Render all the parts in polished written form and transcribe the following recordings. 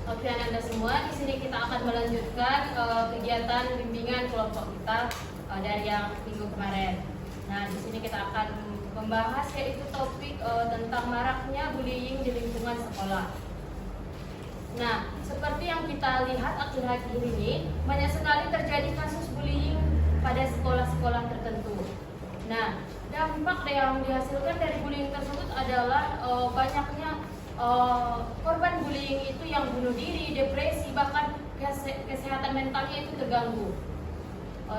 Oke Anda semua, di sini kita akan melanjutkan kegiatan bimbingan kelompok kita dari yang minggu kemarin. Nah, di sini kita akan membahas yaitu topik tentang maraknya bullying di lingkungan sekolah. Nah, seperti yang kita lihat akhir-akhir ini, banyak sekali terjadi kasus bullying pada sekolah-sekolah tertentu. Nah, dampak yang dihasilkan dari bullying tersebut adalah banyaknya korban bullying itu yang bunuh diri, depresi, bahkan kesehatan mentalnya itu terganggu.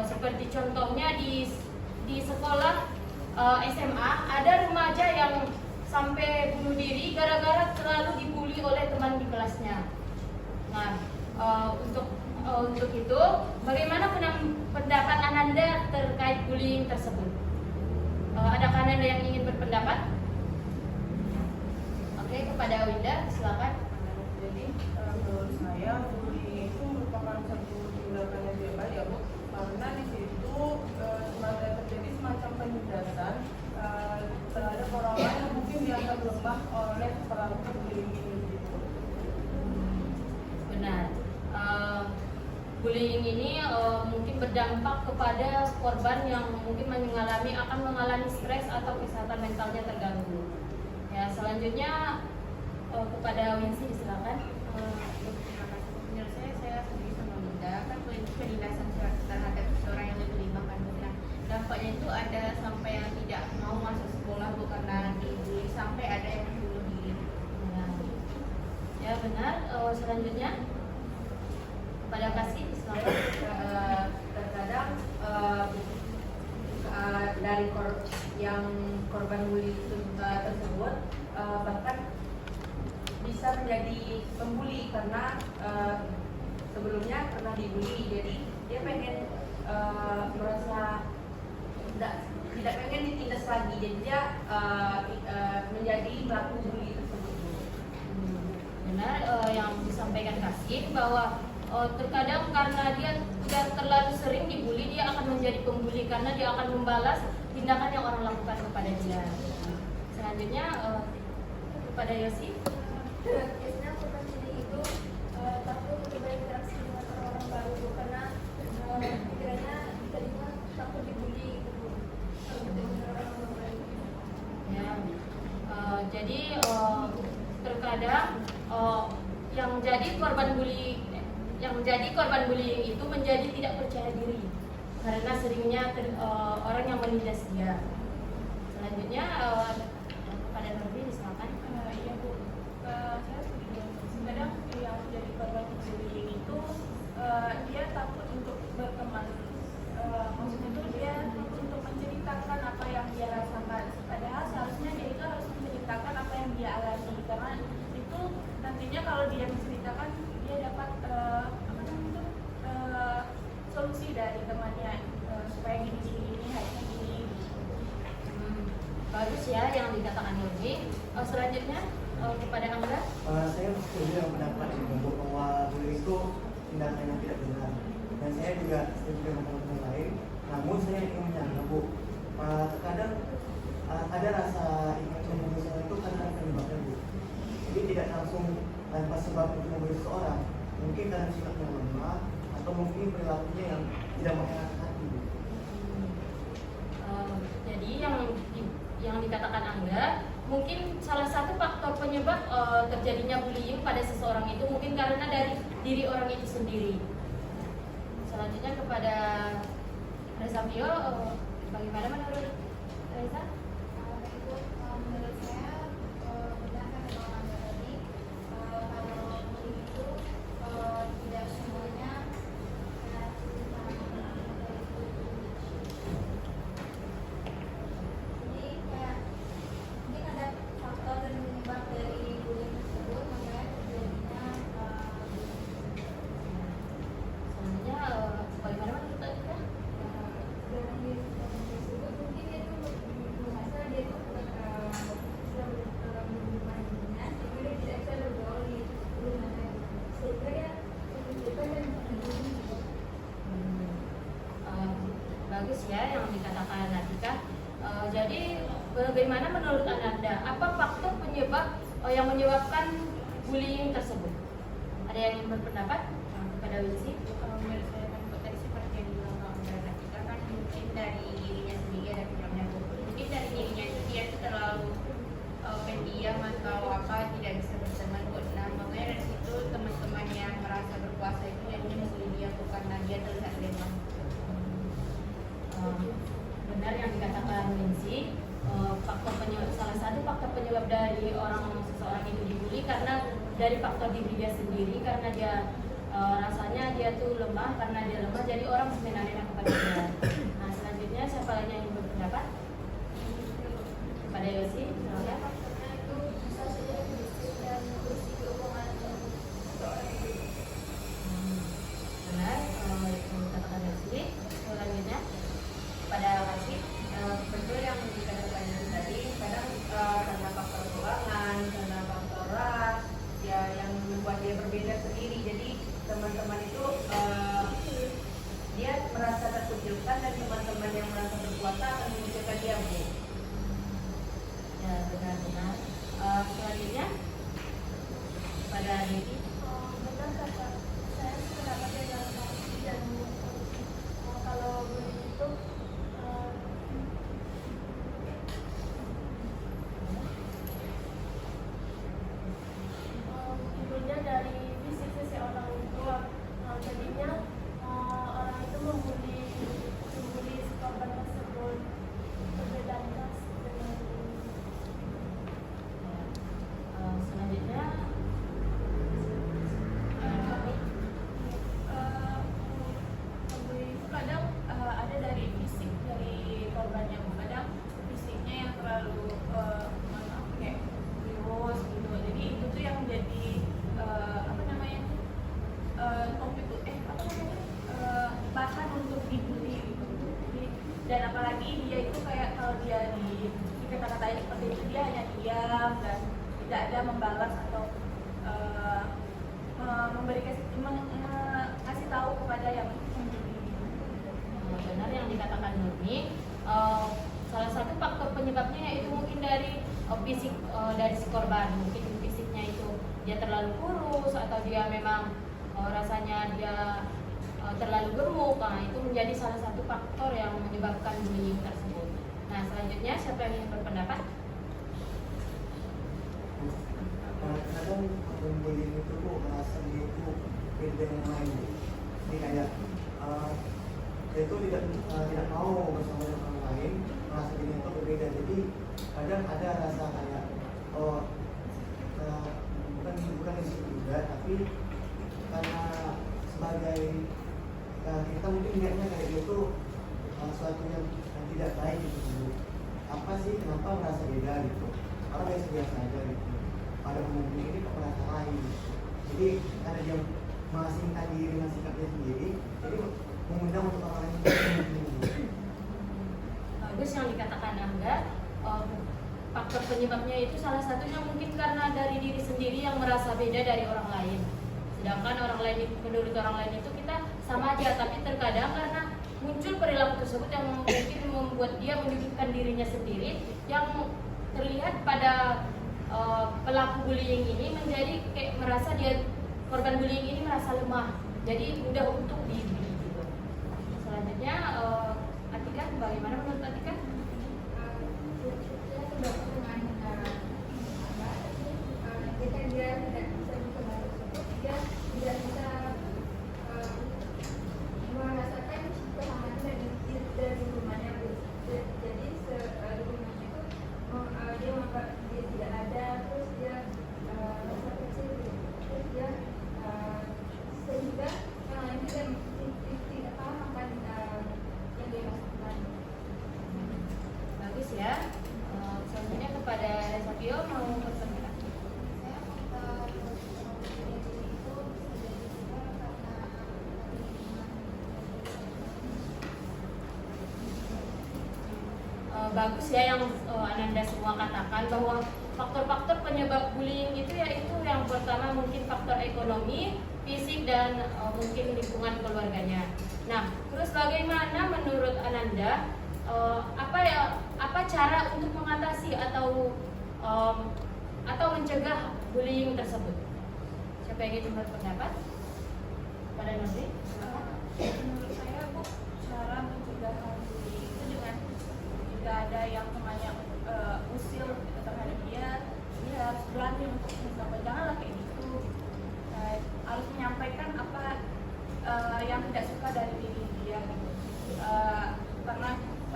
Seperti contohnya di sekolah SMA ada remaja yang sampai bunuh diri gara-gara selalu dibully oleh teman di kelasnya. Nah, untuk itu, bagaimana pendapat Ananda terkait bullying tersebut? Adakah Ananda yang ingin berpendapat? Oke, kepada Winda, silakan. Jadi menurut saya bullying itu merupakan satu tindakan yang tidak baik ya Bu, karena di situ terjadi semacam penindasan terhadap orang lain yang mungkin dianggap lemah oleh pelaku bullying ini gitu. Benar. Bullying ini mungkin berdampak kepada korban yang mungkin akan mengalami stres atau kesehatan mentalnya terganggu. Ya, selanjutnya kepada Winsi, silakan. Menurut saya setuju sama Linda, kan penindasan terhadap seseorang yang lebih lima kan, nah, dampaknya itu ada sampai yang tidak mau masuk sekolah bukan karena dibully, sampai ada yang bunuh diri. Nah, ya benar. Selanjutnya kepada Kasih, silakan. Terkadang dari yang korban bully tersebut bahkan bisa menjadi pembuli karena sebelumnya pernah dibully, jadi dia pengen merasa tidak pengen ditindas lagi, jadi dia menjadi pelaku bully tersebut. Benar yang disampaikan Kasih bahwa terkadang karena dia sudah terlalu sering dibully, dia akan menjadi pembuli karena dia akan membalas tindakan yang orang lakukan kepada dia. Selanjutnya kepada Yosi. Biasanya korban bullying itu takut berinteraksi dengan orang-orang baru karena pikirannya diterima takut dibully gitu, takut dengan orang-orang baru. Ya, jadi terkadang yang jadi korban bullying itu menjadi tidak percaya diri karena seringnya orang yang menindas dia. Selanjutnya kepada Nurbi, silakan. Iya Bu, saya setuju. Kadang yang menjadi korban bullying itu dia takut untuk berteman. Maksudnya itu dia takut untuk menceritakan apa yang dia rasakan. Padahal seharusnya dia itu harus menceritakan apa yang dia alami, karena itu nantinya kalau dia menceritakan dia dapat solusi dari temannya supaya gini harusnya gini. Bagus ya yang dikatakan Nurbi. Selanjutnya kepada Angga. Saya setuju dengan pendapat Ibu bahwa bullying itu tindakan yang tidak benar, dan saya juga setuju dengan teman-teman lain. Namun saya ingin menyanggah Bu, terkadang ada rasa ingin membunuh seseorang itu karena penyebabnya Bu. Jadi tidak langsung tanpa sebab untuk membunuh seseorang, mungkin karena sikapnya lemah atau mungkin perilakunya yang tidak mengenakan hati Bu. Jadi yang dikatakan Angga, mungkin salah satu faktor penyebab terjadinya bullying pada seseorang itu mungkin karena dari diri orang itu sendiri. Selanjutnya kepada Reza Pio, bagaimana menurut Reza? Menurut saya benar kan yang Anda tadi, kalau bullying itu tidak semuanya jadi kayak mungkin ada faktor dan penyebab dari bullying tersebut makanya terjadinya Selanjutnya bagaimana menurut Anda? dari tersebut mungkin dia tuh merasa dia tuh sudah berhubungan dengan sehingga dia tidak bisa bergaul di lingkungan sehingga dia terjebak dan bullying. Bagus ya yang dikatakan Natika. Jadi bagaimana menurut Ananda? Apa faktor penyebab yang menyebabkan bullying tersebut? Ada yang ingin berpendapat kepada Winsi? Menurut saya kan tadi seperti yang dibilang Kak Munda, kita kan mungkin dari dirinya sendiri ada filmnya, mungkin dari dirinya itu dia tuh terlalu pendiam atau apa, tidak bisa berteman. Nah makanya dari situ teman-teman yang merasa berkuasa itu jadinya membuli dia karena dia terlihat lemah. Benar yang dikatakan Winsi. Salah satu faktor penyebab dari seseorang itu dibully karena dari faktor diri dia sendiri, karena dia rasanya dia tuh lemah, karena dia lemah jadi orang semena-mena kepada dia. Nah selanjutnya siapa lagi yang ingin berpendapat? Kepada Yosi, silakan. Karena itu bisa saja fisik dan kursi keuangan seseorang itu. Benar, itu dikatakan Yosi. Selanjutnya pada Kasih. Betul yang dikatakan tadi, kadang karena faktor keuangan, karena faktor ras, ya yang membuat dia berbeda sendiri. Jadi teman-teman itu dia merasa terkucilkan dan teman-teman yang merasa berkuasa akan mengucilkan dia, Bu. Ya benar-benar. Selanjutnya pada Devi. Benar kata saya pendapatnya dalam dan kalau bullying itu timbulnya dari fisik orang itu, jadinya orang itu membuli si korban tersebut, perbedaan ras dengan Selanjutnya kami. Membuli itu kadang ada dari fisik dari korbannya, kadang fisiknya yang terlalu kayak kurus gitu, jadi itu tuh yang jadi apa namanya topik apa namanya bahan untuk dibully gitu. Dan apalagi dia itu kayak kalau dia di kata-katain seperti itu dia hanya diam dan tidak ada membalas atau kasih tahu kepada yang membuli. Benar yang dikatakan Nurmi. Salah satu faktor penyebabnya yaitu mungkin dari fisik dari si korban. Mungkin fisiknya itu dia terlalu kurus atau dia memang rasanya dia terlalu gemuk. Nah, itu menjadi salah satu faktor yang menyebabkan bullying tersebut. Nah, selanjutnya siapa yang ingin berpendapat? Kadang bullying itu merasa dia itu beda yang lain. Jadi kayak dia itu tidak mau bersama dengan orang lain, merasa dirinya itu berbeda. Jadi kadang ada rasa kayak bukan di situ juga, tapi karena sebagai kita mungkin lihatnya kayak gitu suatu yang tidak baik gitu. Apa sih kenapa merasa beda gitu? Orang biasa-biasa aja gitu. Pada umumnya ini kok merasa lain. Jadi karena dia mengasingkan diri dengan sikapnya sendiri, jadi mengundang untuk orang lain. Bagus yang dikatakan Angga. Faktor penyebabnya itu salah satunya mungkin karena dari diri sendiri yang merasa beda dari orang lain. Sedangkan orang lain itu, menurut orang lain itu kita sama aja, tapi terkadang karena muncul perilaku tersebut yang mungkin membuat dia menyudutkan dirinya sendiri, yang terlihat pada pelaku bullying ini menjadi kayak merasa dia korban bullying ini merasa lemah, jadi mudah untuk dibully gitu. Selanjutnya Atika, bagaimana menurut Atika? Saya tidak jika dia tidak bisa kembali tersebut, dia tidak bisa merasakan kehangatan dari rumahnya. Jadi rumahnya itu dia menganggap dia tidak ada, terus dia merasa kecil, terus dia sehingga yang lain tidak paham akan yang dia lakukan. Bagus ya. Selanjutnya kepada Sapio mau berpendapat. Saya itu bisa jadi juga karena Bagus ya yang Ananda semua katakan bahwa faktor-faktor penyebab bullying itu yaitu yang pertama mungkin faktor ekonomi, fisik dan mungkin lingkungan keluarganya. Nah, terus bagaimana menurut Ananda apa cara untuk mengatasi atau mencegah bullying tersebut? Siapa ingin berpendapat pada Nurdi? Menurut saya Bu, cara pencegahan bullying itu dengan jika ada yang temannya usil terhadap dia harus berani untuk menyampaikan, janganlah kayak gitu. Harus menyampaikan apa yang tidak suka dari diri dia gitu. Karena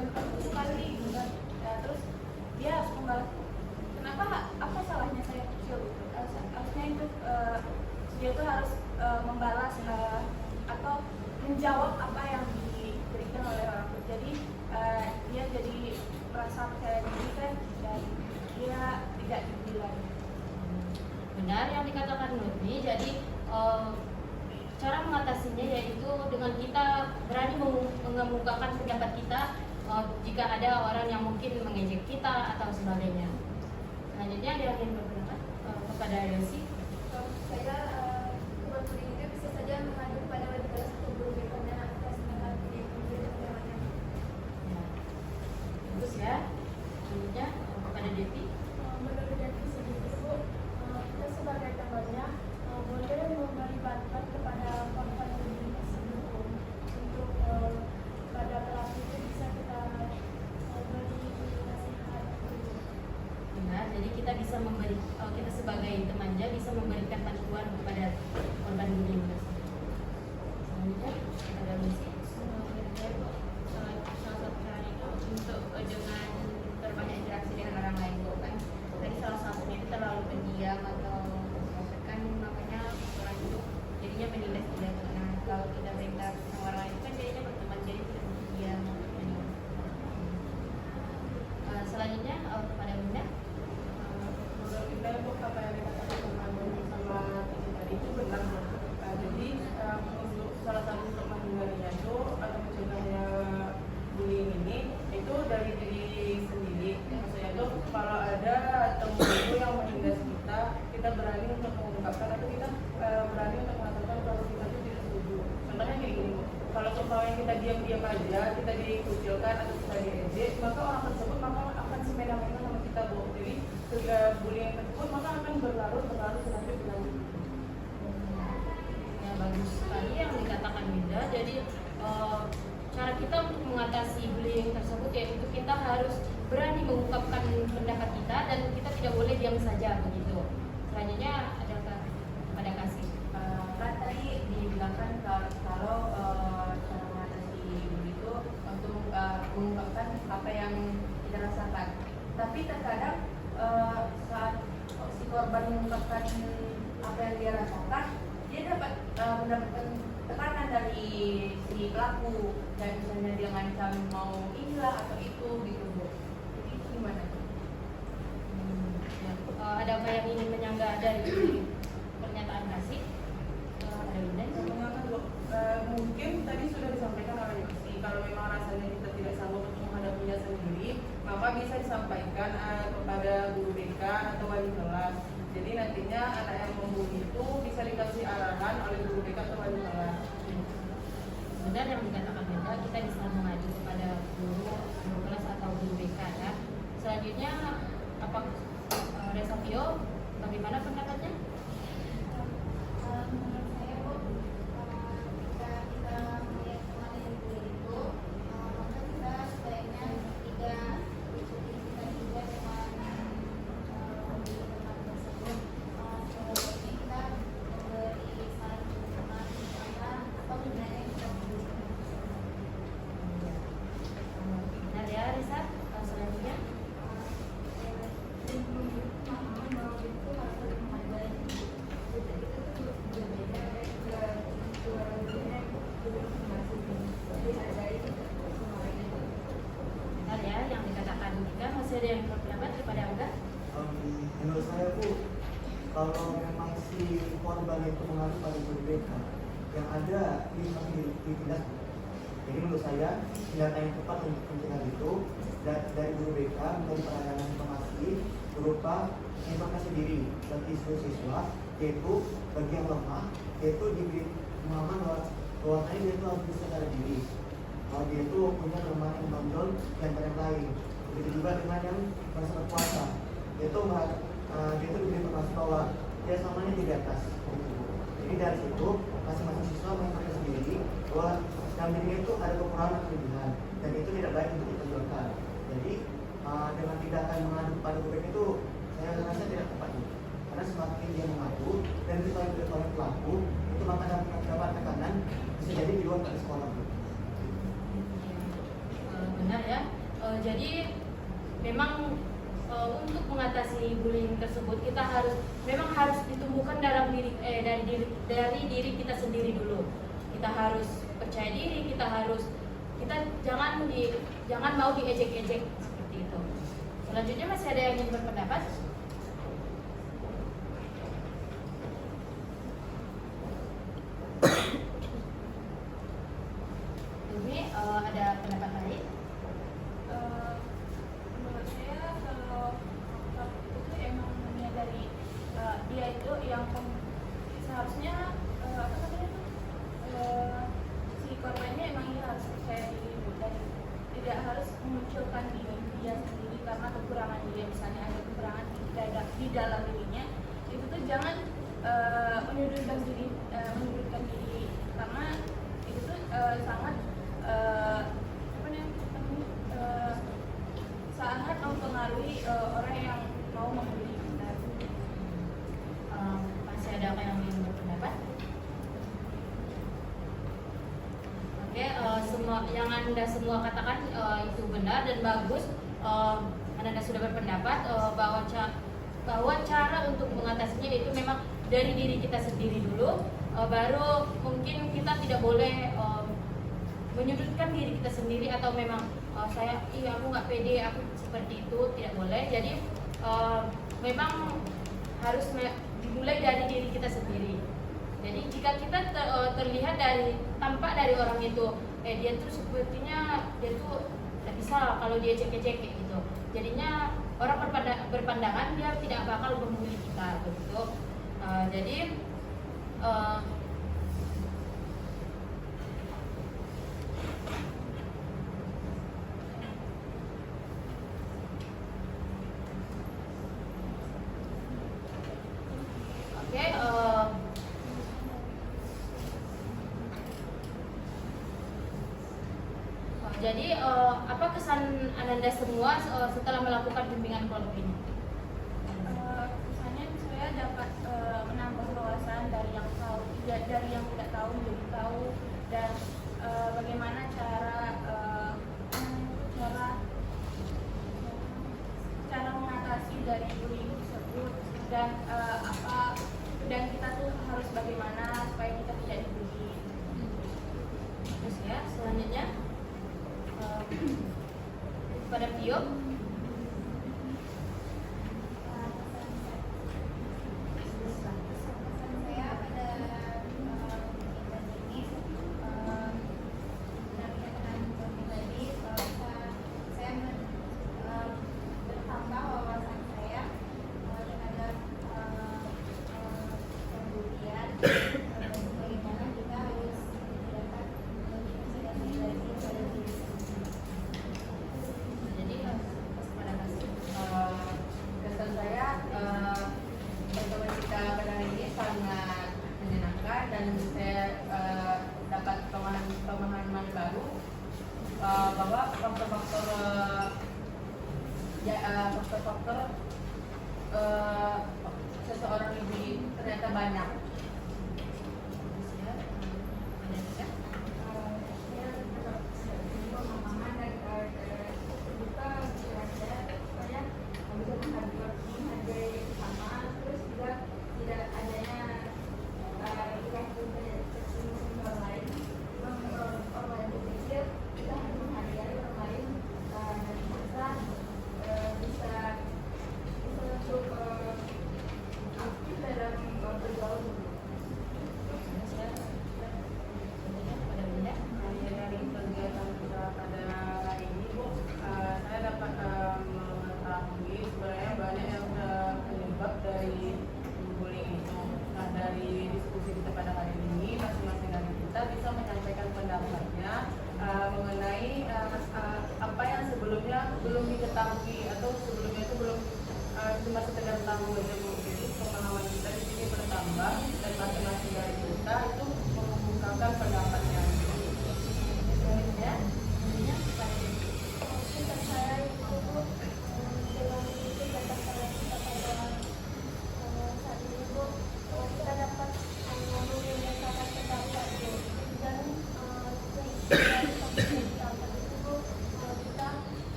itu kali gitu kan. Terus dia harus membalas, kenapa, apa salahnya saya usil gitu. Harusnya itu dia tuh harus membalas atau menjawab apa yang diberikan oleh orang tua. Jadi dia jadi merasa percaya diri kan, dan dia tidak dibully lagi. Benar yang dikatakan Nurdi. Jadi cara mengatasinya yaitu dengan kita berani mengemukakan pendapat kita jika ada orang yang mungkin mengejek kita atau sebagainya. Selanjutnya ada yang ingin berpendapat kepada Yosi. Saya kebetulan itu bisa saja mengadu pada wali kelas atau guru BK-nya atas tindakan yang namanya. Ya. Bagus ya. Selanjutnya kepada Devi. Menurut Devi sendiri Bu, kita sebagai temannya boleh memberi bantuan kepada korban bullying tersebut untuk pada pelaku itu bisa kita beri nasihat. Benar, jadi kita bisa memberi, kita sebagai temannya bisa memberikan bantuan kepada korban bullying tersebut. Selanjutnya kepada Lucy. Salah satu cara itu untuk dengan berbanyak interaksi dengan orang lain Bu kan. Tadi salah satunya itu terlalu pendiam atau kan makanya orang itu jadinya menindas tidak. Nah kalau kita berinteraksi sama orang lain kan jadinya berteman, jadi tidak pendiam. Selanjutnya kepada Bunda. Menurut kita itu apa yang dikatakan sama Cici tadi itu benar. Jadi untuk salah satu untuk menghindarinya itu atau mencegahnya bullying ini itu dari diri sendiri. Maksudnya itu kalau ada teman itu yang menindas kita berani untuk mengungkapkan atau kita berani untuk mengatakan kalau kita itu tidak setuju. Contohnya kayak gini, kalau kemarin kita diam-diam aja, kita dikucilkan atau kita diejek, maka orang tersebut maka akan semena-mena sama kita Bu. Jadi bullying tersebut maka akan berlarut berlanjut. Ya bagus sekali yang dikatakan Bunda. Jadi cara kita untuk mengatasi bullying tersebut yaitu kita harus berani mengungkapkan pendapat kita dan kita tidak boleh diam saja begitu. Selanjutnya ada kepada Kasih. Kan tadi dibilangkan kalau cara mengatasi bullying itu untuk mengungkapkan apa yang kita rasakan. Tapi terkadang saat si korban mengungkapkan apa yang dia rasakan, dia dapat mendapatkan tekanan dari si pelaku, dan misalnya dia ngancam mau inilah atau itu gitu Bu. Jadi gimana? Ya. Ada apa yang ingin menyanggah dari pernyataan Kasih? Ada Bunda? Mengingatkan Bu, mungkin tadi sudah disampaikan oleh Yosi, kalau memang rasanya kita tidak sanggup untuk menghadapinya sendiri, maka bisa disampaikan kepada guru BK atau wali kelas. Jadi nantinya anak yang membuli itu bisa dikasih arahan oleh guru BK atau wali kelas. Benar yang dikatakan Bunda, kita bisa mengadu kepada guru kelas atau guru BK ya. Selanjutnya apa Resapio, bagaimana pendapatnya? Menurut saya Bu, jika kita melihat teman yang bully itu, maka kita sebaiknya tidak ikuti kita juga dengan membuli teman tersebut. Sebaiknya kita memberi saran ke teman misalkan apa gunanya kita bully. Benar ya Risa. Selanjutnya benar ya yang dikatakan Dika. Masih ada yang berpendapat kepada Angga? Menurut saya Bu, kalau memang si korban itu mengadu pada guru BK, yang ada ini masih ditindak. Jadi menurut saya tindakan yang tepat untuk mencegah itu dari guru BK menjadi penanganan informasi berupa informasi diri bagi siswa, yaitu bagi yang lemah, yaitu diberi pemahaman bahwasanya dia itu harus bisa sadar diri, bahwa dia itu punya kelemahan yang menonjol dan yang lain. Begitu juga dengan yang merasa berkuasa, dia itu diberi informasi bahwa dia selamanya di atas. dari situ masing-masing siswa menentukan sendiri bahwa dalam dirinya itu ada kekurangan atau kelebihan dan itu tidak baik untuk diperjuangkan. Jadi dengan tidak akan mengadu pada guru itu saya rasa tidak tepat juga. Karena semakin dia mengadu dan kita oleh pelaku itu maka dapat tekanan bisa jadi di luar dari sekolah. Benar ya. Jadi memang untuk mengatasi bullying tersebut kita memang harus ditumbuhkan dari diri kita sendiri dulu. Kita harus percaya diri, kita jangan mau diejek-ejek seperti itu. Selanjutnya masih ada yang ingin berpendapat? Ini ada pendapat lain? Menurut saya kalau itu emang menyadari dia itu yang seharusnya apa namanya tuh si korbannya emang dia harus percaya diri dan tidak harus memunculkan diri dia sendiri karena kekurangan dia, misalnya ada kekurangan di dalam dirinya, itu tuh jangan menyudutkan diri karena itu tuh sangat sangat mempengaruhi orang yang mau membeli kita. Masih ada yang ingin berpendapat? Oke, yang Anda semua katakan itu benar dan bagus. Anda sudah berpendapat bahwa cara untuk mengatasinya itu memang dari diri kita sendiri dulu. Baru mungkin kita tidak boleh menyudutkan diri kita sendiri atau memang aku nggak pede, aku seperti itu, tidak boleh. Jadi memang harus dimulai dari diri kita sendiri. Jadi jika kita terlihat tampak dari orang itu, dia tuh sepertinya dia tuh tidak bisa kalau dia cek-cek gitu. Jadinya orang berpandangan dia tidak bakal membuli kita begitu. Jadi jadi apa kesan Ananda semua setelah melakukan bimbingan kelompok ini? Kesannya saya dapat menambah wawasan dari yang tidak tahu menjadi tahu, dan bagaimana cara mengatasi dari bullying tersebut, dan kita tuh harus bagaimana supaya kita tidak dibully. Terus ya, selanjutnya pada Pio. Kesan saya pertemuan kita pada hari ini sangat menyenangkan dan saya dapat pemahaman baru bahwa faktor-faktor seseorang dibully ternyata banyak. Aktif dalam bergaul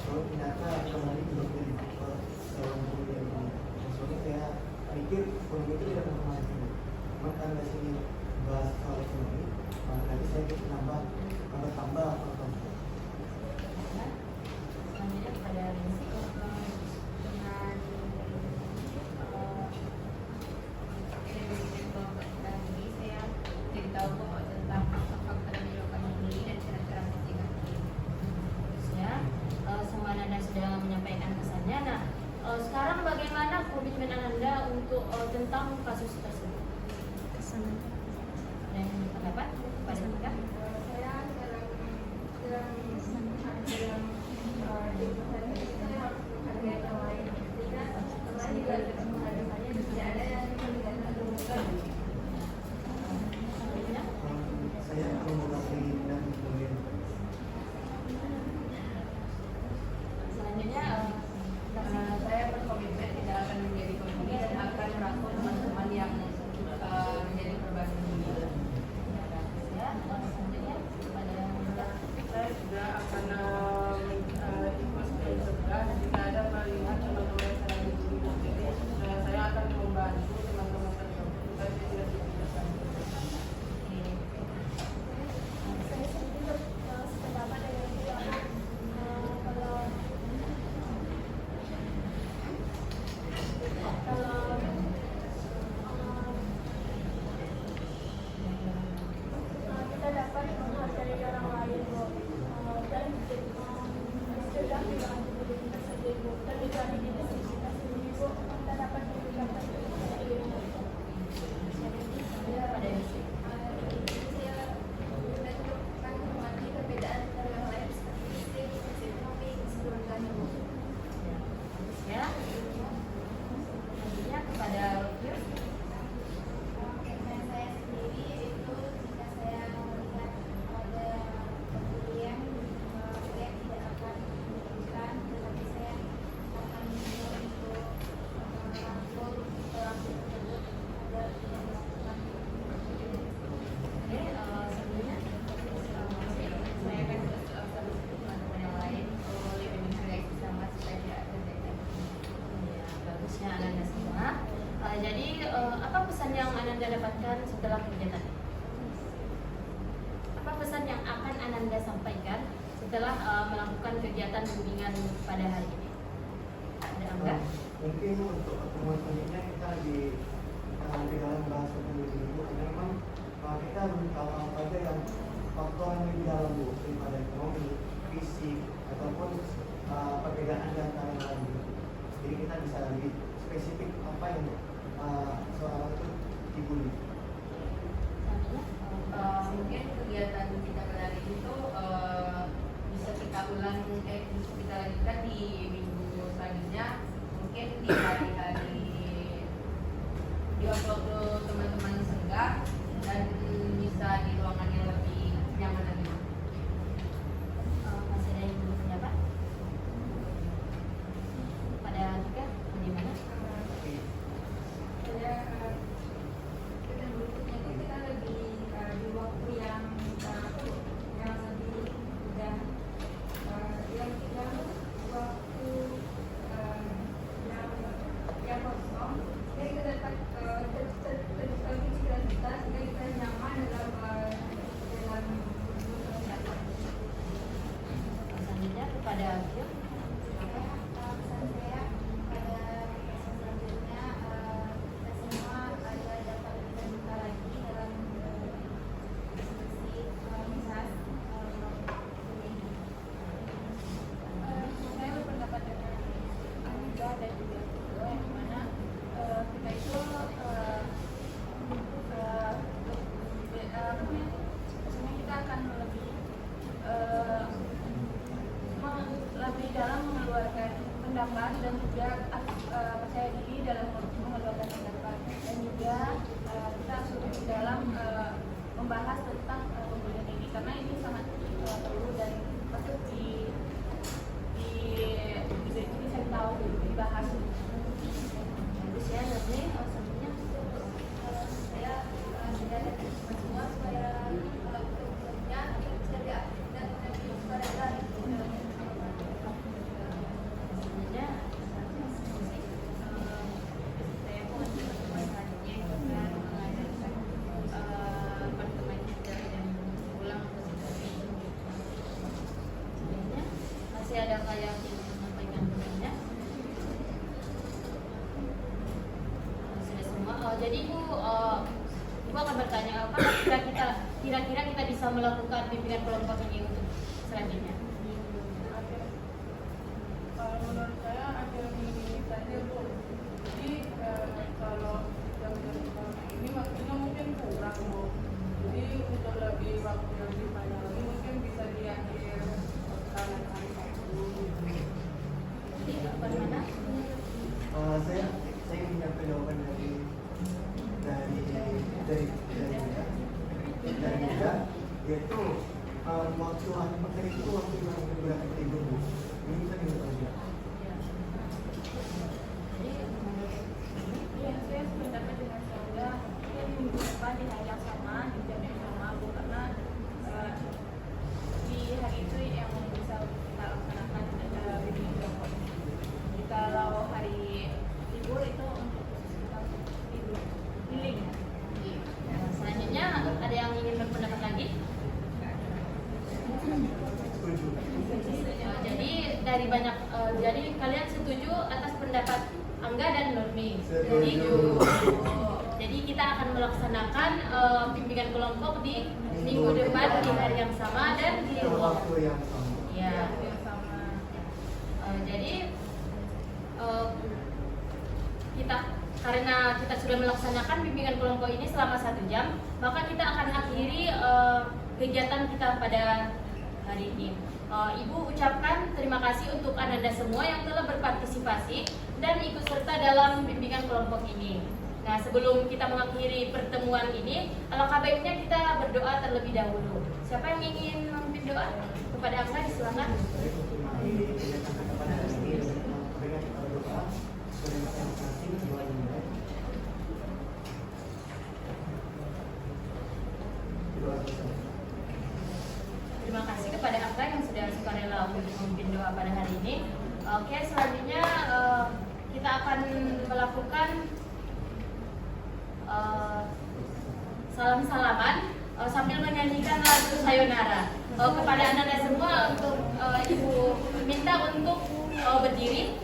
kalau ternyata kembali belum jadi dalam kuliah ini. Soalnya saya pikir kuliah itu tidak pernah ini. Cuma karena sini bahas soal ekonomi, maka nanti saya bisa tambah apa. Selanjutnya kepada Rinsi. dengan ilmu kelompok tadi saya jadi tahu bahwa tentang fakta dan menyebabkan buli dan cara-cara mitigasi. Ya, semua Ananda sudah menyampaikan pesannya. Nah, sekarang bagaimana komitmen Ananda untuk tentang kasus tersebut? Dan pendapat pada kita? Saya dalam saya harus menghargai yang lain. Ketika teman juga menghargainya, tidak ada yang tidak terlalu. Saya akan mewakili dan kemudian Selanjutnya, Saya berkomitmen tidak akan menjadi pembuli dan akan merangkul teman-teman yang menjadi korban bully. ya, selanjutnya pada Saya juga akan ikut mencegah jika ada melihat teman-teman yang sedang dibully. Jadi saya akan membantu teman-teman tersebut supaya dia tidak dibully. Saya sendiri sependapat dengan dia. Kalau kita dapat menghargai orang lain dan mencegah tidak diri kita sendiri dan juga diri kita sendiri, kita dapat meningkatkan diri pada Rinsi. saya menunjukkan menghormati perbedaan antara yang lain seperti fisik, ekonomi, keseluruhan. Ya, selanjutnya kepada Rufio. Komitmen saya sendiri itu jika saya melihat ada pembelian, saya tidak akan memberikan, tetapi saya akan mencoba untuk merangkul pelaku tersebut agar tidak melakukan. Oke, selanjutnya Saya akan terus teman-teman yang lain lebih menghargai sesama supaya tidak terjadi. ya, bagusnya Ananda semua. Jadi apa pesan yang Ananda dapatkan setelah kegiatan ini? Apa pesan yang akan Ananda sampaikan setelah melakukan kegiatan bimbingan pada hari ini? Ada Angga? mungkin untuk pertemuan selanjutnya kita di dalam bahasa pemilih itu karena memang kita belum tahu apa aja yang faktor yang lebih dalam bu daripada ekonomi, fisik ataupun perbedaan di antara yang lain. Jadi kita bisa lebih spesifik apa yang soal itu dibully. Selanjutnya, Mungkin kegiatan kita pada hari ini tuh bisa kita bisa kita lanjutkan di minggu selanjutnya, mungkin di hari-hari di waktu teman-teman senggang dan bisa di ruangan yang lebih nyaman lagi. masih ada yang belum pendapat? Pada Tika, bagaimana? Saya kita berikutnya itu kita lebih di waktu yang lebih mudah, yang tinggal waktu yang kosong. Jadi kita dapat terdistraksi pikiran kita sehingga kita nyaman dalam Selanjutnya kepada Akil. pesan saya pada pesan selanjutnya kita semua ada dapat lebih terbuka lagi dalam diskusi misal ini. Saya berpendapat dengan Anda dan juga Vito yang dimana kita itu sebenarnya kita akan lebih dalam mengeluarkan pendapat dan juga percaya diri dalam mengeluarkan pendapat dan juga kita harus lebih dalam membahas tentang pembulian ini karena ini sangat perlu dan patut bisa tahu dibahas. Bagus ya, nanti selanjutnya. Saya sudah ada semua supaya untuk berikutnya kita bisa tidak menjadi pada yang ingin menyampaikan pesannya? Sudah semua. Jadi Ibu akan bertanya apa kira-kira kita bisa melakukan bimbingan kelompok ini untuk selanjutnya? Kalau menurut saya akhir ini saja Bu. Jadi kalau yang ini waktunya mungkin kurang Bu. Jadi untuk lebih waktu yang lebih panjang lagi mungkin bisa di akhir kalian Bagaimana? Saya ingin menyampaikan jawaban dari Anda, yaitu waktu akhir pekan itu waktu yang beberapa minggu Bu. Ini kan minggu aja. Iya, saya sependapat dengan Saudara. Mungkin minggu depan di hari yang sama, di jam yang sama, Bu, karena di hari itu yang bisa kita laksanakan bimbingan kelompok. Jadi kalau hari libur itu untuk kita libur healing. Selanjutnya ada yang ingin berpendapat lagi? Setuju. Jadi dari banyak jadi kalian setuju atas pendapat Angga dan Nurmi. Setuju. Jadi kita akan melaksanakan bimbingan kelompok di minggu depan di hari yang sama dan di Waktu yang sama. ya. yang sama. Jadi karena kita sudah melaksanakan bimbingan kelompok ini selama 1 jam, maka kita akan akhiri kegiatan kita pada hari ini. Ibu ucapkan terima kasih untuk Anda semua yang telah berpartisipasi dan ikut serta dalam bimbingan kelompok ini. Nah, sebelum kita mengakhiri pertemuan ini, alangkah baiknya kita berdoa terlebih dahulu. Siapa yang ingin memimpin doa? Kepada Angga, silakan. Terima kasih kepada Angga yang sudah sukarela untuk memimpin doa pada hari ini. Oke, selanjutnya kita akan melakukan salam-salaman sambil menyanyikan lagu Sayonara. Kepada Anda semua untuk Ibu minta untuk berdiri